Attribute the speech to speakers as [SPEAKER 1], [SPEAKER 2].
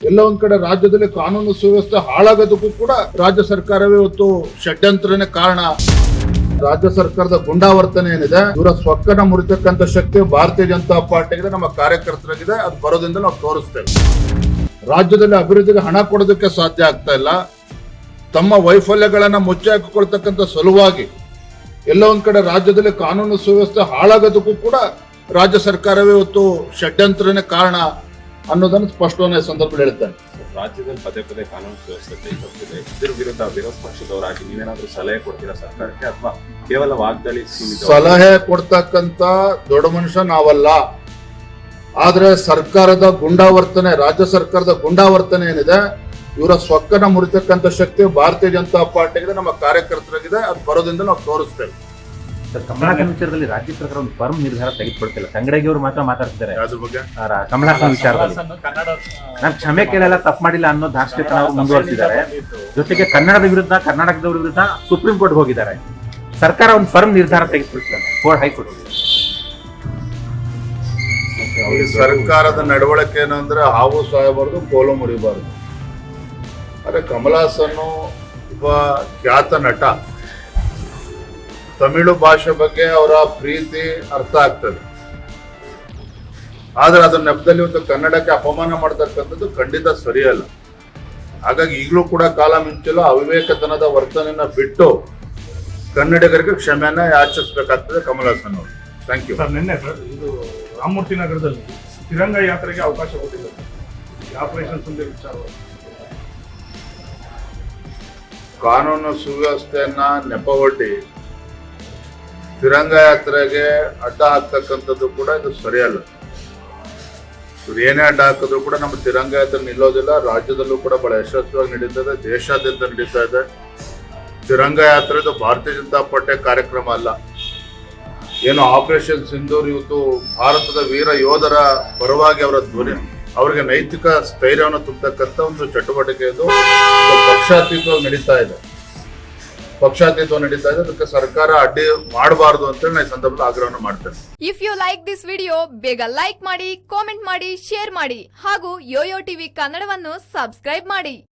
[SPEAKER 1] ಎಲ್ಲ ಒಂದ್ ಕಡೆ ರಾಜ್ಯದಲ್ಲಿ ಕಾನೂನು ಸುವ್ಯವಸ್ಥೆ ಹಾಳಾಗೋದಕ್ಕೂ ಕೂಡ ರಾಜ್ಯ ಸರ್ಕಾರವೇ ಇವತ್ತು ಷಡ್ಯಂತ್ರನೇ ಕಾರಣ. ರಾಜ್ಯ ಸರ್ಕಾರದ ಗುಂಡಾವರ್ತನೆ ಏನಿದೆ, ಇವರ ಸ್ವಕ್ಕನ ಮುರಿತಕ್ಕಂಥ ಶಕ್ತಿ ಭಾರತೀಯ ಜನತಾ ಪಾರ್ಟಿಗಿದೆ, ನಮ್ಮ ಕಾರ್ಯಕರ್ತರಿಗಿದೆ. ಅದು ಬರೋದ್ರಿಂದ ನಾವು ತೋರಿಸ್ತೇವೆ. ರಾಜ್ಯದಲ್ಲಿ ಅಭಿವೃದ್ಧಿಗೆ ಹಣ ಕೊಡೋದಕ್ಕೆ ಸಾಧ್ಯ ಆಗ್ತಾ ಇಲ್ಲ. ತಮ್ಮ ವೈಫಲ್ಯಗಳನ್ನ ಮುಚ್ಚಿ ಹಾಕಿಕೊಳ್ತಕ್ಕಂಥ ಸಲುವಾಗಿ ಎಲ್ಲ ಒಂದ್ ಕಡೆ ರಾಜ್ಯದಲ್ಲಿ ಕಾನೂನು ಸುವ್ಯವಸ್ಥೆ ಹಾಳಾಗೋದಕ್ಕೂ ಕೂಡ ರಾಜ್ಯ ಸರ್ಕಾರವೇ ಇವತ್ತು ಷಡ್ಯಂತ್ರನೇ ಕಾರಣ ಅನ್ನೋದನ್ನು ಸ್ಪಷ್ಟವಾಗಿ ಸಂದರ್ಭದಲ್ಲಿ ಹೇಳ್ತೇನೆ.
[SPEAKER 2] ರಾಜ್ಯದಲ್ಲಿ ಪದೇ ಪದೇ ಕಾನೂನು ಸುವ್ಯವಸ್ಥೆ ಕೈತಪ್ಪಿದೆ. ಇದ್ರ ವಿರುದ್ಧ ವಿರೋಧ ಪಕ್ಷದವರಾಗಿ ನೀವೇನಾದ್ರೂ ಸಲಹೆ ಕೊಡ್ತೀರಾ ಸರ್ಕಾರಕ್ಕೆ, ಅಥವಾ ಕೇವಲ ವಾಗ್ದಾಳಿ ಸೀಮಿತ?
[SPEAKER 1] ಸಲಹೆ ಕೊಡ್ತಕ್ಕಂತ ದೊಡ್ಡ ಮನುಷ್ಯ ನಾವಲ್ಲ. ಆದ್ರೆ ಸರ್ಕಾರದ ಗುಂಡಾವರ್ತನೆ, ರಾಜ್ಯ ಸರ್ಕಾರದ ಗುಂಡಾವರ್ತನೆ ಏನಿದೆ, ಇವರ ಸ್ವಕ್ಕನ ಮುರಿತಕ್ಕಂಥ ಶಕ್ತಿ ಭಾರತೀಯ ಜನತಾ ಪಾರ್ಟಿಗಿದೆ, ನಮ್ಮ ಕಾರ್ಯಕರ್ತರಿಗಿದೆ. ಅದು ಬರೋದ್ರಿಂದ ನಾವು ತೋರಿಸ್ತೇವೆ.
[SPEAKER 3] ಕಮಲಾಸನ್ ವಿಚಾರದಲ್ಲಿ ರಾಜ್ಯ ಸರ್ಕಾರ ಒಂದು ಫರ್ಮ್ ನಿರ್ಧಾರ ತೆಗೆದುಕೊಳ್ತಿಲ್ಲ. ಖಂಗಡಿಗೆ ಅವರು ಮಾತ್ರ ಮಾತಾಡ್ತಿದ್ದಾರೆ
[SPEAKER 1] ಅದ್ರ ಬಗ್ಗೆ.
[SPEAKER 3] ಕಮಲಾಸನ್ ವಿಚಾರದಲ್ಲಿ ನಾನು ಕ್ಷಮೆ ಕೇಳಲ್ಲ, ತಪ್ಪು ಮಾಡಿಲ್ಲ ಅನ್ನೋ ದಾಷ್ಟ್ಯತನ ಅವರು ಮುಂದುವರೆಸಿದ್ದಾರೆ. ಜೊತೆಗೆ ಕನ್ನಡದ ವಿರುದ್ಧ, ಕರ್ನಾಟಕದವರ ವಿರುದ್ಧ ಸುಪ್ರೀಂ ಕೋರ್ಟ್ ಹೋಗಿದ್ದಾರೆ. ಸರ್ಕಾರ ಒಂದು ಫರ್ಮ್ ನಿರ್ಧಾರ ತೆಗೆದುಕೊಳ್ತಿದ್ದಾರೆ ಹೈಕೋರ್ಟ್.
[SPEAKER 1] ಈ ಸರ್ಕಾರದ ನಡವಳಿಕೆ ಏನಂದ್ರೆ ಹಾವು ಸಾಯಬಾರ್ದು, ಕೋಲು ಮುರಿಬಾರ್ದು. ಅದೇ ಕಮಲಾಸನ್ ಒಬ್ಬ ಖ್ಯಾತ ನಟ. ತಮಿಳು ಭಾಷೆ ಬಗ್ಗೆ ಅವರ ಪ್ರೀತಿ ಅರ್ಥ ಆಗ್ತದೆ. ಆದ್ರೆ ಅದರ ನೆಪದಲ್ಲಿ ಒಂದು ಕನ್ನಡಕ್ಕೆ ಅಪಮಾನ ಮಾಡ್ತಕ್ಕಂಥದ್ದು ಖಂಡಿತ ಸರಿಯಲ್ಲ. ಹಾಗಾಗಿ ಈಗಲೂ ಕೂಡ ಕಾಲ ಮಿಂಚಿಲ್ಲ. ಅವಿವೇಕತನದ ವರ್ತನೆಯನ್ನ ಬಿಟ್ಟು ಕನ್ನಡಿಗರಿಗೆ ಕ್ಷಮೆಯನ್ನ ಯಾಚಿಸಬೇಕಾಗ್ತದೆ ಕಮಲಾಸನ್ ಅವರು. Thank you
[SPEAKER 4] sir. ನಿನ್ನೆ ಸರ್ ಇದು ರಾಮಮೂರ್ತಿ ನಗರದಲ್ಲಿ ತಿರಂಗ ಯಾತ್ರೆಗೆ ಅವಕಾಶ ಕೊಟ್ಟಿದ್ದಾರೆ. ಆಪರೇಷನ್ ಸುಂದರ್ ವಿಚಾರ
[SPEAKER 1] ಕಾನೂನು ಸುವ್ಯವಸ್ಥೆಯನ್ನ ನೆಪವೊಡ್ಡಿ ತಿರಂಗ ಯಾತ್ರೆಗೆ ಅಡ್ಡ ಹಾಕ್ತಕ್ಕಂಥದ್ದು ಕೂಡ ಇದು ಸರಿಯಲ್ಲ. ಇವ್ರು ಏನೇ ಅಡ್ಡ ಹಾಕಿದ್ರು ಕೂಡ ನಮ್ಮ ತಿರಂಗ ಯಾತ್ರೆ ನಿಲ್ಲೋದಿಲ್ಲ. ರಾಜ್ಯದಲ್ಲೂ ಕೂಡ ಬಹಳ ಯಶಸ್ವಿಯಾಗಿ ನಡೀತದೆ, ದೇಶಾದ್ಯಂತ ನಡೀತಾ ಇದೆ. ತಿರಂಗ ಯಾತ್ರೆ ಇದು ಭಾರತೀಯ ಜನತಾ ಪಾರ್ಟಿಯ ಕಾರ್ಯಕ್ರಮ ಅಲ್ಲ. ಏನು ಆಪರೇಷನ್ ಸಿಂಧೂರ್ ಇವತ್ತು ಭಾರತದ ವೀರ ಯೋಧರ ಪರವಾಗಿ ಅವರ ಧ್ವನಿ, ಅವರಿಗೆ ನೈತಿಕ ಸ್ಥೈರ್ಯವನ್ನು ತುಂಬತಕ್ಕಂಥ ಒಂದು ಚಟುವಟಿಕೆ. ಇದು ಪಕ್ಷಾತೀತವಾಗಿ ನಡೀತಾ ಇದೆ. ಅದಕ್ಕೆ ಸರ್ಕಾರ ಅಡ್ಡಿ ಮಾಡಬಾರದು ಅಂತ ನಾನು ಈ ಸಂದರ್ಭದಲ್ಲಿ ಆಗ್ರಹವನ್ನು ಮಾಡ್ತೇನೆ.
[SPEAKER 5] If you like this video, ಬೇಗ ಲೈಕ್ ಮಾಡಿ, ಕಾಮೆಂಟ್ ಮಾಡಿ, ಶೇರ್ ಮಾಡಿ ಹಾಗೂ ಯೋಯೋ ಟಿವಿ ಕನ್ನಡವನ್ನು ಸಬ್ಸ್ಕ್ರೈಬ್ ಮಾಡಿ.